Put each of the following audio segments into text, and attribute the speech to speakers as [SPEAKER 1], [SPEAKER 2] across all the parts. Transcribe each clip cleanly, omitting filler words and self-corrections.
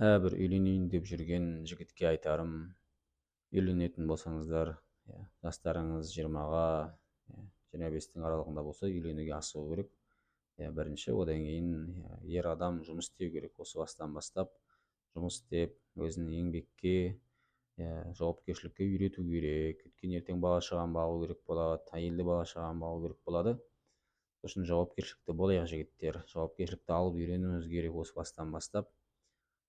[SPEAKER 1] Бір үйленейін деп жүрген жігітке айтарым, үйленетін болсаңыздар, жастарыңыз 20-ға, 25-тің аралығында болса, үйленуге асығу керек. Бірінші, одан кейін ер адам жұмыс істеу керек. Осы бастан бастап жұмыс істеп, өзін еңбекке, жауапкершілікке үйрету керек. Өйткені ертең бала шағаны бағу керек болады, әйелді бала шағаны бағу керек болады. Сосын жауапкершілікті болайық жігіттер, жауапкершілікті алып үйренуіміз керек осы бастан бастап.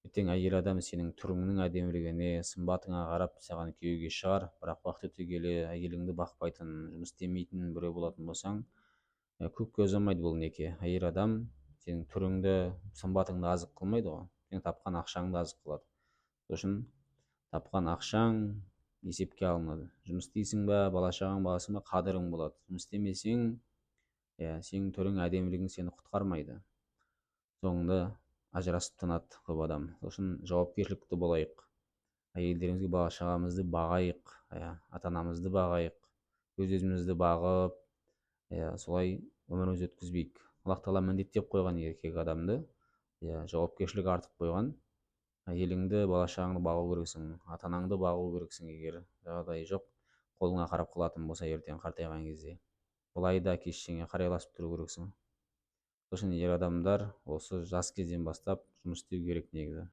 [SPEAKER 1] Ертең әйел адам сенің түріңнің әдемілігіне, сымбатыңа қарап саған күйеуге шығар, бірақ уақыт өте келе әйеліңді бақпайтын, жұмыс істемейтін біреу болатын болсаң, көпке ұзамайды бұл неке. Әйел адам сенің түріңді, сымбатыңды азық қылмайды ғой, сен тапқан ақшаңды азық қылады. Сосын тапқан ақшаң есепке алынады. Жұмыс істейсің ба, бала шағаң бағасың ба, қадірің болады. Жұмыс істемесең, сенің түрің, әдемілігің сені құтқармайды. Соңында ажырасып тынады көп адам. Сосын жауапкершілікті болайық. Әйелдерімізге бала шағамызды бағайық, ата анамызды бағайық, өз-өзімізді бағып, солай өмірімізді өткізбейік. Аллах тағала міндеттеп қойған еркек адамды, жауапкершілік артып қойған. Әйеліңді, бала шағаңды бағу керексің, ата анаңды бағу керексің. Егер жағдай жоқ, қолыңа қарап қалатын болса, ертең қартайған кезде былай да кешеңе қарайласып тұру керексің. Сосын ер адамдар осы жас кезден бастап жұмыс істеу керек негізі.